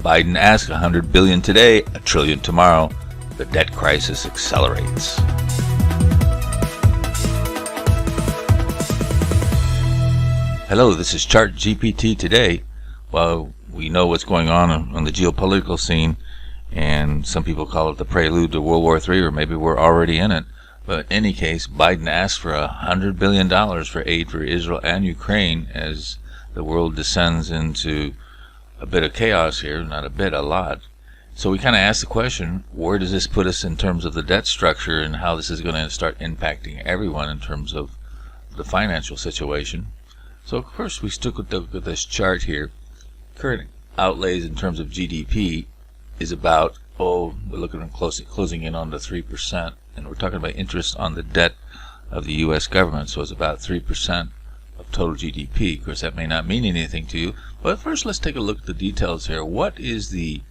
Biden asks $100 billion today, $1 trillion tomorrow. The debt crisis accelerates. Hello, this is Chart GPT today. Well, we know what's going on the geopolitical scene, and some people call it the prelude to World War III, or maybe we're already in it. But in any case, Biden asked for $100 billion for aid for Israel and Ukraine as the world descends into a bit of chaos here. Not a bit, a lot. So we kind of asked the question, where does this put us in terms of the debt structure and how this is going to start impacting everyone in terms of the financial situation? So of course we stuck with this chart here. Current outlays in terms of GDP is about, we're looking at closing in on the 3%, and we're talking about interest on the debt of the U.S. government, so it's about 3% of total GDP. Of course, that may not mean anything to you, but first let's take a look at the details here. What is the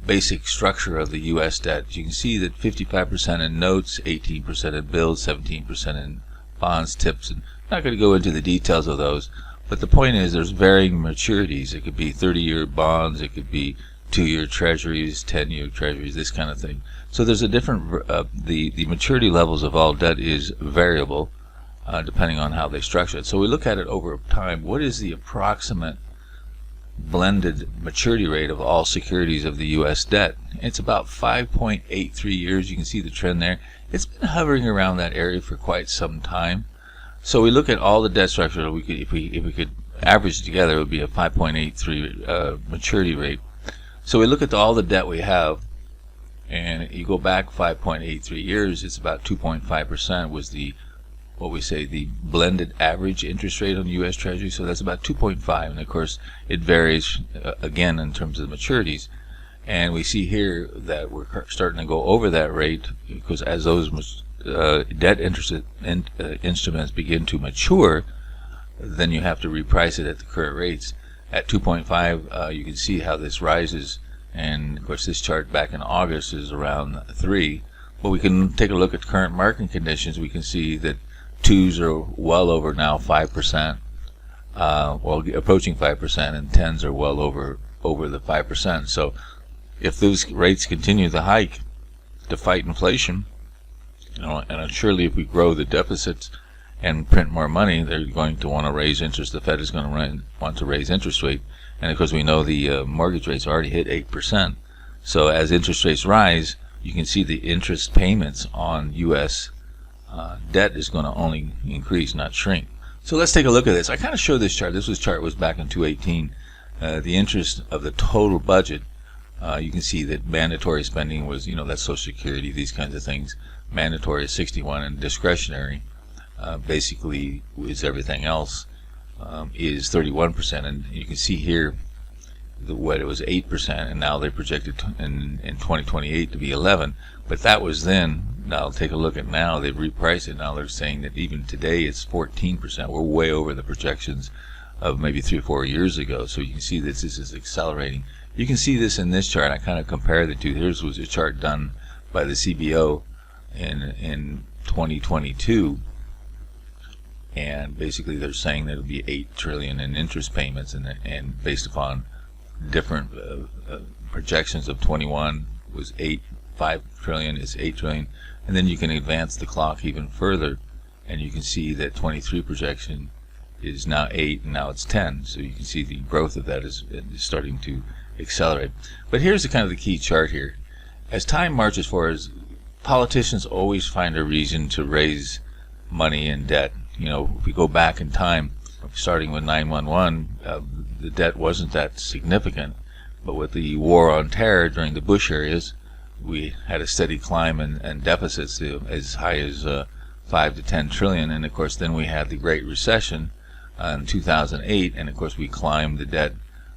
basic structure of the U.S. debt? You can see that 55% in notes, 18% in bills, 17% in bonds, tips, and I'm not going to go into the details of those, but the point is there's varying maturities. It could be 30-year bonds, it could be 2-year treasuries, 10-year treasuries, this kind of thing. So there's a different, the maturity levels of all debt is variable depending on how they structure it. So we look at it over time. What is the approximate blended maturity rate of all securities of the U.S. debt? It's about 5.83 years. You can see the trend there. It's been hovering around that area for quite some time. So we look at all the debt structure. If we could average together, it would be a 5.83 maturity rate. So we look at all the debt we have, and you go back 5.83 years, it's about 2.5% was what we say the blended average interest rate on the U.S. Treasury. So that's about 2.5, and of course it varies again in terms of the maturities. And we see here that we're starting to go over that rate because as those debt instruments begin to mature, then you have to reprice it at the current rates. At 2.5, you can see how this rises, and of course this chart back in August is around 3. But we can take a look at current market conditions. We can see that 2s are well over now 5%, well approaching 5%, and 10s are well over the 5%. So if those rates continue to hike to fight inflation, and surely if we grow the deficits and print more money, they're going to want to raise interest. The Fed is going to want to raise interest rate, and of course we know the mortgage rates already hit 8%. So as interest rates rise, you can see the interest payments on U.S. Debt is going to only increase, not shrink. So let's take a look at this. I kind of showed this chart. This chart was back in 2018. The interest of the total budget. You can see that mandatory spending was, that's Social Security, these kinds of things. Mandatory is 61, and discretionary basically is everything else, is 31%. And you can see here what it was 8%, and now they projected in 2028 to be 11. But that was then. Now take a look at now. They've repriced it. Now they're saying that even today it's 14%. We're way over the projections of maybe 3 or 4 years ago. So you can see this is accelerating. You can see this in this chart. I kind of compare the two. Here's was a chart done by the CBO in 2022, and basically they're saying that it'll be $8 trillion in interest payments, and based upon different projections of 21 was 5 trillion is 8 trillion, and then you can advance the clock even further, and you can see that 23 projection is now 8, and now it's 10. So you can see the growth of that is starting to accelerate. But here's the kind of the key chart here. As time marches forward, politicians always find a reason to raise money and debt. If we go back in time, starting with 9/11, the debt wasn't that significant, but with the war on terror during the Bush years, we had a steady climb in deficits as high as 5 to 10 trillion, and of course then we had the Great Recession in 2008, and of course we climbed the debt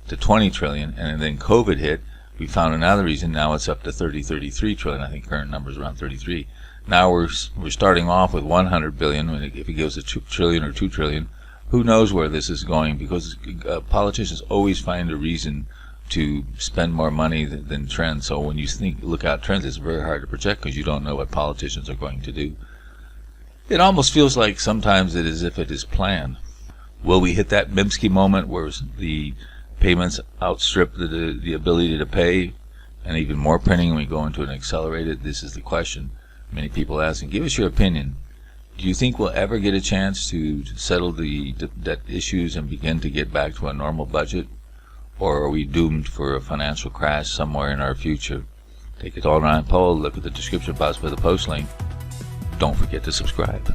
to 20 trillion, and then COVID hit. We found another reason. Now it's up to 33 trillion. I think current numbers around 33. Now we're starting off with 100 billion. If it goes to 2 trillion or 2 trillion, who knows where this is going? Because politicians always find a reason to spend more money than trends. So when you look out trends, it's very hard to project because you don't know what politicians are going to do. It almost feels like sometimes it is as if it is planned. Will we hit that Minsky moment where the payments outstrip the ability to pay, and even more printing when we go into an accelerated? This is the question many people ask. And give us your opinion. Do you think we'll ever get a chance to settle the debt issues and begin to get back to a normal budget? Or are we doomed for a financial crash somewhere in our future? Take it all around poll. Look at the description box for the post link. Don't forget to subscribe.